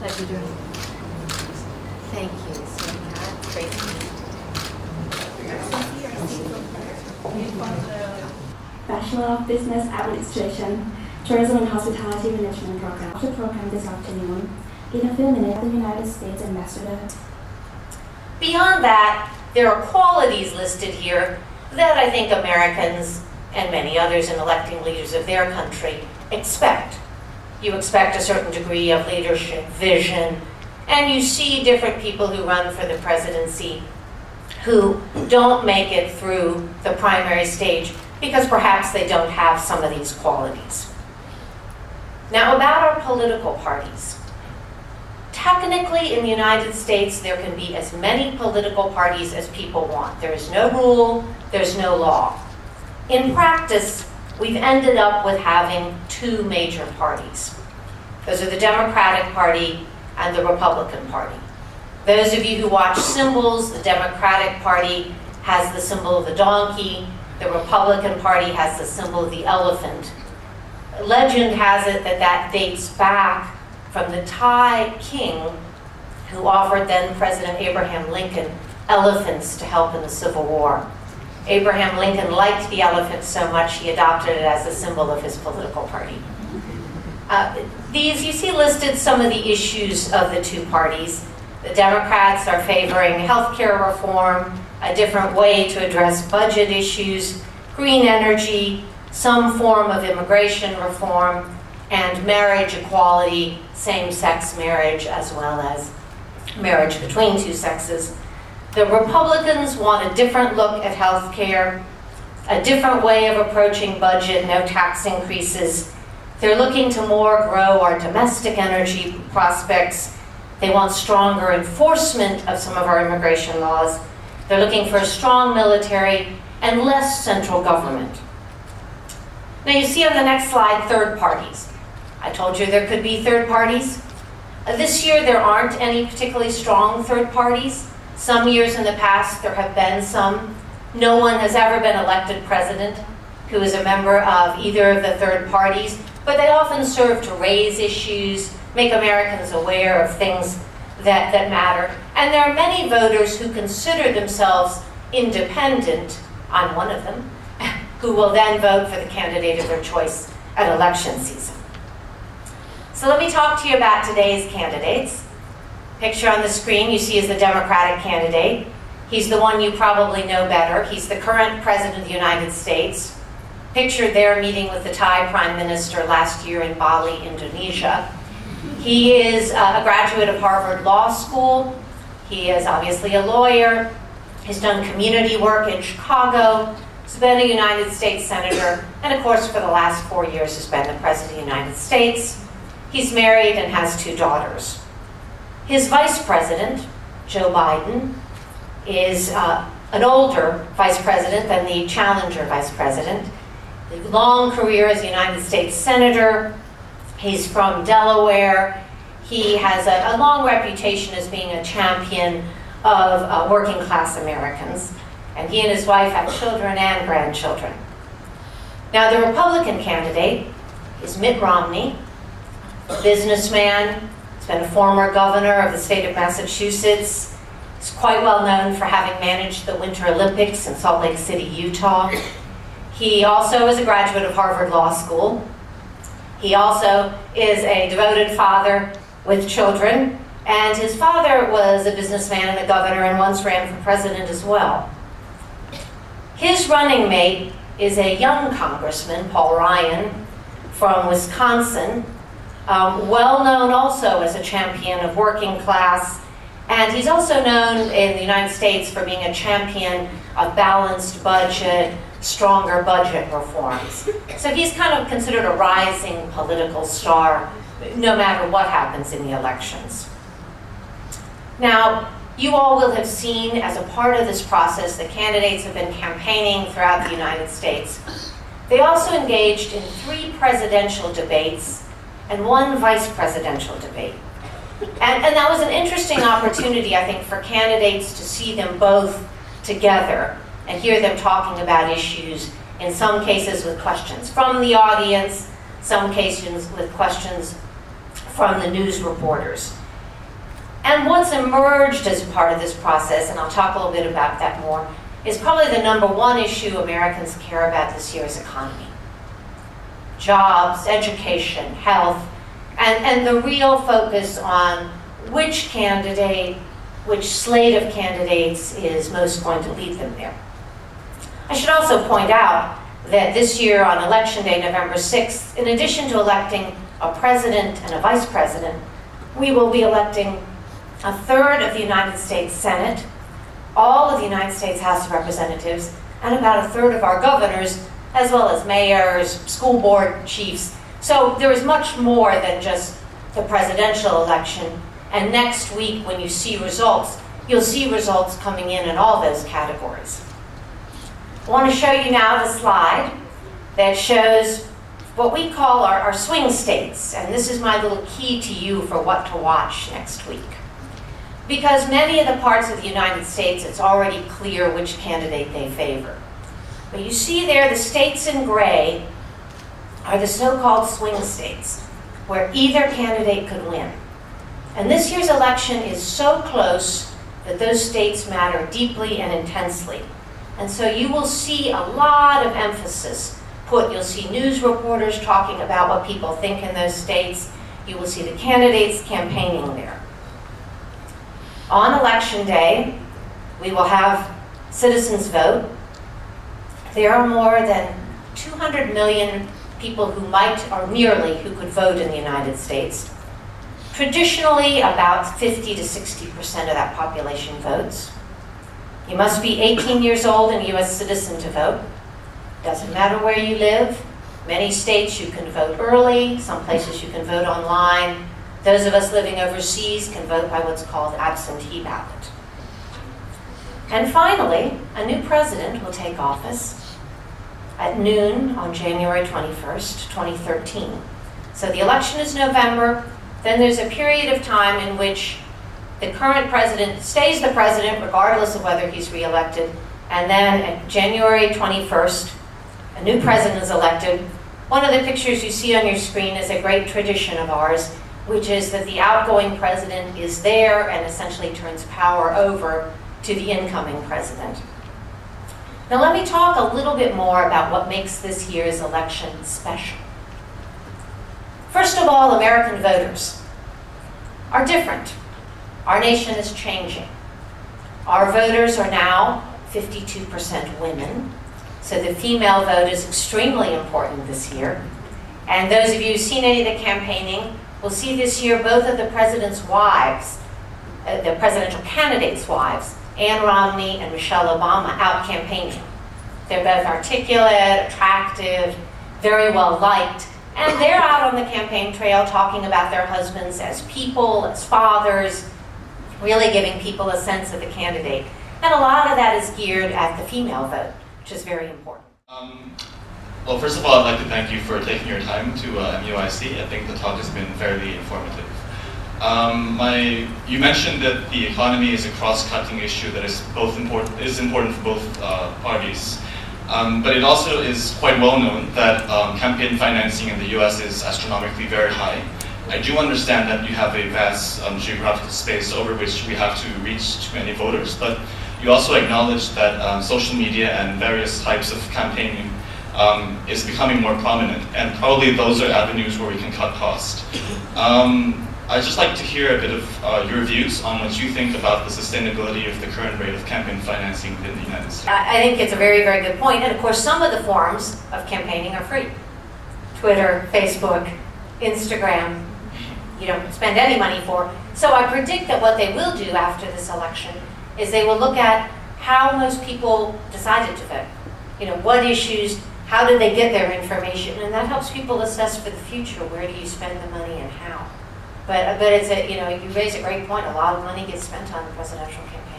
Pleasure doing it. Thank you so much. Great to meet you. Bachelor of Business Administration, Tourism and Hospitality Management program. The program this afternoon, in a few minutes, the United States Ambassador. Beyond that, there are qualities listed here that I think Americans and many others in electing leaders of their country expect. You expect a certain degree of leadership, vision, and you see different people who run for the presidency who don't make it through the primary stage because perhaps they don't have some of these qualities. Now, about our political parties. Technically, in the United States, there can be as many political parties as people want. There is no rule, there's no law. In practice, we've ended up with having two major parties. Those are the Democratic Party and the Republican Party. Those of you who watch symbols, the Democratic Party has the symbol of the donkey, the Republican Party has the symbol of the elephant. Legend has it that that dates back from the Thai king who offered then President Abraham Lincoln elephants to help in the Civil War. Abraham Lincoln liked the elephant so much he adopted it as a symbol of his political party. You see listed some of the issues of the two parties. The Democrats are favoring healthcare reform, a different way to address budget issues, green energy, some form of immigration reform, and marriage equality, same-sex marriage, as well as marriage between two sexes. The Republicans want a different look at health care, a different way of approaching budget, no tax increases. They're looking to more grow our domestic energy prospects. They want stronger enforcement of some of our immigration laws. They're looking for a strong military and less central government. Now you see on the next slide, third parties. I told you there could be third parties. This year there aren't any particularly strong third parties. Some years in the past there have been some. No one has ever been elected president who is a member of either of the third parties, but they often serve to raise issues, make Americans aware of things that matter. And there are many voters who consider themselves independent, I'm one of them, who will then vote for the candidate of their choice at election season. So let me talk to you about today's candidates. Picture on the screen you see is the Democratic candidate. He's the one you probably know better. He's the current President of the United States. Pictured there meeting with the Thai Prime Minister last year in Bali, Indonesia. He is a graduate of Harvard Law School. He is obviously a lawyer. He's done community work in Chicago. He's been a United States Senator, and of course for the last 4 years has been the President of the United States. He's married and has 2 daughters. His vice president, Joe Biden, is an older vice president than the challenger vice president. A long career as a United States Senator. He's from Delaware. He has a long reputation as being a champion of working class Americans. And he and his wife have children and grandchildren. Now the Republican candidate is Mitt Romney, a businessman. He's been a former governor of the state of Massachusetts. He's quite well known for having managed the Winter Olympics in Salt Lake City, Utah. He also is a graduate of Harvard Law School. He also is a devoted father with children, and his father was a businessman and a governor and once ran for president as well. His running mate is a young congressman, Paul Ryan, from Wisconsin, well known also as a champion of working class, and he's also known in the United States for being a champion of balanced budget, stronger budget reforms. So he's kind of considered a rising political star, no matter what happens in the elections. Now, you all will have seen as a part of this process that candidates have been campaigning throughout the United States. They also engaged in 3 presidential debates and 1 vice presidential debate. And that was an interesting opportunity, I think, for candidates to see them both together and hear them talking about issues, in some cases with questions from the audience, some cases with questions from the news reporters. And what's emerged as part of this process, and I'll talk a little bit about that more, is probably the number one issue Americans care about this year is economy. Jobs, education, health, and the real focus on which candidate, which slate of candidates is most going to lead them there. I should also point out that this year on Election Day, November 6th, in addition to electing a president and a vice president, we will be electing a third of the United States Senate, all of the United States House of Representatives, and about a third of our governors, as well as mayors, school board chiefs. So there is much more than just the presidential election. And next week, when you see results, you'll see results coming in all those categories. I want to show you now the slide that shows what we call our swing states. And this is my little key to you for what to watch next week. Because many of the parts of the United States, it's already clear which candidate they favor. But you see there, the states in gray are the so-called swing states, where either candidate could win. And this year's election is so close that those states matter deeply and intensely. And so you will see a lot of emphasis put. You'll see news reporters talking about what people think in those states. You will see the candidates campaigning there. On Election Day, we will have citizens vote. There are more than 200 million people who might, or nearly, who could vote in the United States. Traditionally, about 50 to 60% of that population votes. You must be 18 years old and a U.S. citizen to vote. Doesn't matter where you live. Many states you can vote early, some places you can vote online. Those of us living overseas can vote by what's called absentee ballot. And finally, a new president will take office at noon on January 21st, 2013. So the election is November. Then there's a period of time in which the current president stays the president regardless of whether he's reelected. And then at January 21st, a new president is elected. One of the pictures you see on your screen is a great tradition of ours, which is that the outgoing president is there and essentially turns power over to the incoming president. Now let me talk a little bit more about what makes this year's election special. First of all, American voters are different. Our nation is changing. Our voters are now 52% women, so the female vote is extremely important this year. And those of you who've seen any of the campaigning will see this year both of the president's wives, the presidential candidates' wives, Ann Romney and Michelle Obama, out campaigning. They're both articulate, attractive, very well liked, and they're out on the campaign trail talking about their husbands as people, as fathers, really giving people a sense of the candidate. And a lot of that is geared at the female vote, which is very important. Well, first of all, I'd like to thank you for taking your time to MUIC. I think the talk has been fairly informative. You mentioned that the economy is a cross-cutting issue that is important for both parties. But it also is quite well known that campaign financing in the US is astronomically very high. I do understand that you have a vast geographical space over which we have to reach to many voters, but you also acknowledge that social media and various types of campaigning is becoming more prominent, and probably those are avenues where we can cut costs. I'd just like to hear a bit of your views on what you think about the sustainability of the current rate of campaign financing within the United States. I think it's a very, very good point. And of course, some of the forms of campaigning are free. Twitter, Facebook, Instagram, you don't spend any money for. So I predict that what they will do after this election is they will look at how most people decided to vote. You know, what issues, how did they get their information? And that helps people assess for the future, where do you spend the money and how. But it's you raise a great point. A lot of money gets spent on the presidential campaign.